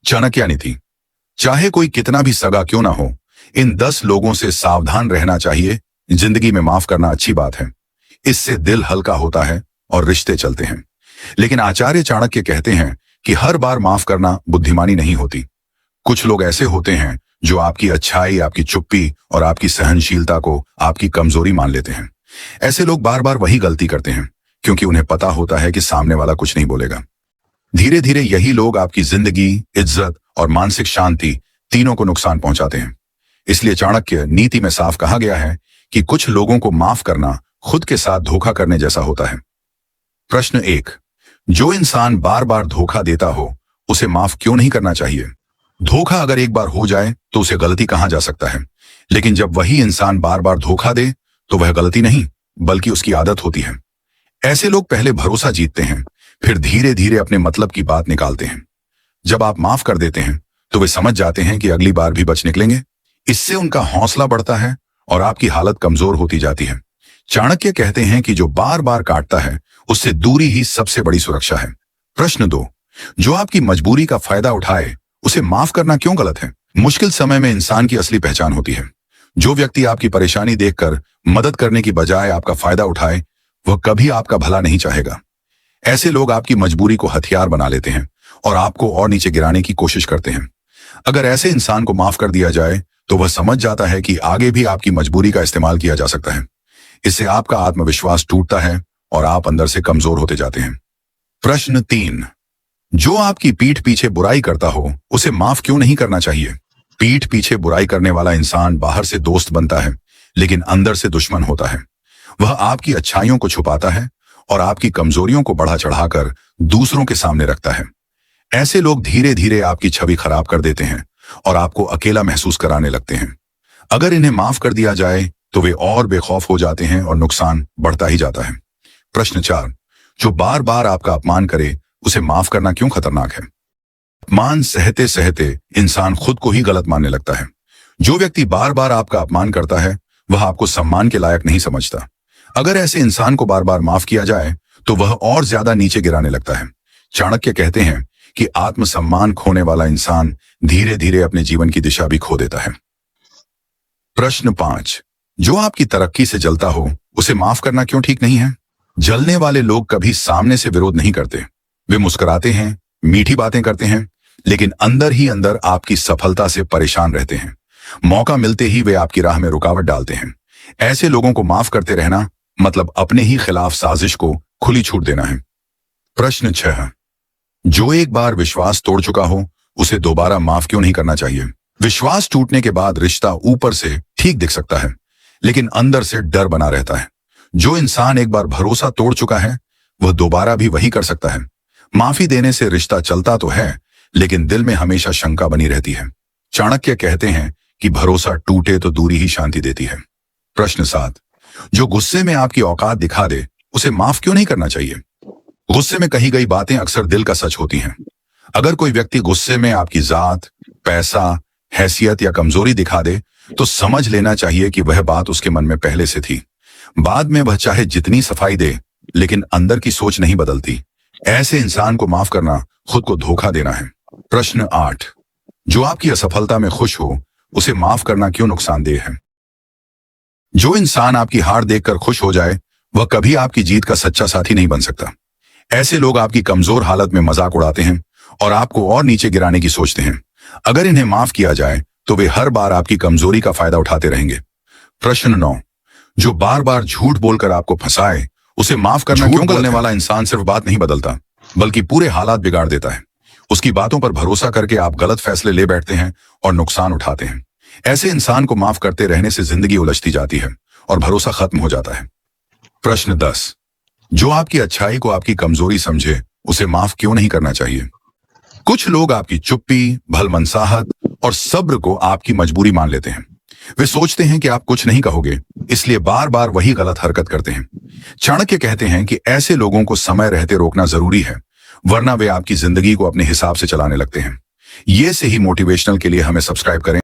चाणक्य नीति। चाहे कोई कितना भी सगा क्यों ना हो, इन 10 लोगों से सावधान रहना चाहिए। जिंदगी में माफ करना अच्छी बात है, इससे दिल हल्का होता है और रिश्ते चलते हैं। लेकिन आचार्य चाणक्य कहते हैं कि हर बार माफ करना बुद्धिमानी नहीं होती। कुछ लोग ऐसे होते हैं जो आपकी अच्छाई, आपकी चुप्पी और आपकी सहनशीलता को आपकी कमजोरी मान लेते हैं। ऐसे लोग बार बार वही गलती करते हैं क्योंकि उन्हें पता होता है कि सामने वाला कुछ नहीं बोलेगा। धीरे धीरे यही लोग आपकी जिंदगी, इज्जत और मानसिक शांति तीनों को नुकसान पहुंचाते हैं। इसलिए चाणक्य नीति में साफ कहा गया है कि कुछ लोगों को माफ करना खुद के साथ धोखा करने जैसा होता है। प्रश्न 1, जो इंसान बार बार धोखा देता हो उसे माफ क्यों नहीं करना चाहिए? धोखा अगर एक बार हो जाए तो उसे गलती कहा जा सकता है, लेकिन जब वही इंसान बार बार धोखा दे तो वह गलती नहीं बल्कि उसकी आदत होती है। ऐसे लोग पहले भरोसा जीतते हैं, फिर धीरे धीरे अपने मतलब की बात निकालते हैं। जब आप माफ कर देते हैं तो वे समझ जाते हैं कि अगली बार भी बच निकलेंगे। इससे उनका हौसला बढ़ता है और आपकी हालत कमजोर होती जाती है। चाणक्य कहते हैं कि जो बार बार काटता है उससे दूरी ही सबसे बड़ी सुरक्षा है। प्रश्न 2, जो आपकी मजबूरी का फायदा उठाए उसे माफ करना क्यों गलत है? मुश्किल समय में इंसान की असली पहचान होती है। जो व्यक्ति आपकी परेशानी देखकर मदद करने की बजाय आपका फायदा उठाए, वह कभी आपका भला नहीं चाहेगा। ऐसे लोग आपकी मजबूरी को हथियार बना लेते हैं और आपको और नीचे गिराने की कोशिश करते हैं। अगर ऐसे इंसान को माफ कर दिया जाए तो वह समझ जाता है कि आगे भी आपकी मजबूरी का इस्तेमाल किया जा सकता है। इससे आपका आत्मविश्वास टूटता है और आप अंदर से कमजोर होते जाते हैं। प्रश्न 3, जो आपकी पीठ पीछे बुराई करता हो उसे माफ क्यों नहीं करना चाहिए? पीठ पीछे बुराई करने वाला इंसान बाहर से दोस्त बनता है लेकिन अंदर से दुश्मन होता है। वह आपकी अच्छाइयों को छुपाता है और आपकी कमजोरियों को बढ़ा चढ़ाकर दूसरों के सामने रखता है। ऐसे लोग धीरे धीरे आपकी छवि खराब कर देते हैं और आपको अकेला महसूस कराने लगते हैं। अगर इन्हें माफ कर दिया जाए तो वे और बेखौफ हो जाते हैं और नुकसान बढ़ता ही जाता है। प्रश्न 4, जो बार बार आपका अपमान करे उसे माफ करना क्यों खतरनाक है? अपमान सहते सहते इंसान खुद को ही गलत मानने लगता है। जो व्यक्ति बार बार आपका अपमान करता है वह आपको सम्मान के लायक नहीं समझता। अगर ऐसे इंसान को बार बार माफ किया जाए तो वह और ज्यादा नीचे गिराने लगता है। चाणक्य कहते हैं कि आत्मसम्मान खोने वाला इंसान धीरे धीरे अपने जीवन की दिशा भी खो देता है। प्रश्न 5, जो आपकी तरक्की से जलता हो उसे माफ करना क्यों ठीक नहीं है? जलने वाले लोग कभी सामने से विरोध नहीं करते। वे मुस्कुराते हैं, मीठी बातें करते हैं, लेकिन अंदर ही अंदर आपकी सफलता से परेशान रहते हैं। मौका मिलते ही वे आपकी राह में रुकावट डालते हैं। ऐसे लोगों को माफ करते रहना मतलब अपने ही खिलाफ साजिश को खुली छूट देना है। प्रश्न 6, जो एक बार विश्वास तोड़ चुका हो उसे दोबारा माफ क्यों नहीं करना चाहिए? विश्वास टूटने के बाद रिश्ता ऊपर से ठीक दिख सकता है लेकिन अंदर से डर बना रहता है। जो इंसान एक बार भरोसा तोड़ चुका है वह दोबारा भी वही कर सकता है। माफी देने से रिश्ता चलता तो है लेकिन दिल में हमेशा शंका बनी रहती है। चाणक्य कहते हैं कि भरोसा टूटे तो दूरी ही शांति देती है। प्रश्न 7, जो गुस्से में आपकी औकात दिखा दे उसे माफ क्यों नहीं करना चाहिए? गुस्से में कही गई बातें अक्सर दिल का सच होती हैं। अगर कोई व्यक्ति गुस्से में आपकी जात, पैसा, हैसियत या कमजोरी दिखा दे तो समझ लेना चाहिए कि वह बात उसके मन में पहले से थी। बाद में वह चाहे जितनी सफाई दे लेकिन अंदर की सोच नहीं बदलती। ऐसे इंसान को माफ करना खुद को धोखा देना है। प्रश्न 8, जो आपकी असफलता में खुश हो उसे माफ करना क्यों नुकसानदेह है? जो इंसान आपकी हार देखकर खुश हो जाए वह कभी आपकी जीत का सच्चा साथी नहीं बन सकता। ऐसे लोग आपकी कमजोर हालत में मजाक उड़ाते हैं और आपको और नीचे गिराने की सोचते हैं। अगर इन्हें माफ किया जाए तो वे हर बार आपकी कमजोरी का फायदा उठाते रहेंगे। प्रश्न 9, जो बार बार झूठ बोलकर आपको फंसाए उसे माफ करना क्यों? बोलने वाला इंसान सिर्फ बात नहीं बदलता बल्कि पूरे हालात बिगाड़ देता है। उसकी बातों पर भरोसा करके आप गलत फैसले ले बैठते हैं और नुकसान उठाते हैं। ऐसे इंसान को माफ करते रहने से जिंदगी उलझती जाती है और भरोसा खत्म हो जाता है। प्रश्न 10, जो आपकी अच्छाई को आपकी कमजोरी समझे उसे माफ क्यों नहीं करना चाहिए? कुछ लोग आपकी चुप्पी, भलमनसाहत और सब्र को आपकी मजबूरी मान लेते हैं। वे सोचते हैं कि आप कुछ नहीं कहोगे, इसलिए बार बार वही गलत हरकत करते हैं। चाणक्य कहते हैं कि ऐसे लोगों को समय रहते रोकना जरूरी है, वरना वे आपकी जिंदगी को अपने हिसाब से चलाने लगते हैं। ये से ही मोटिवेशनल के लिए हमें सब्सक्राइब करें।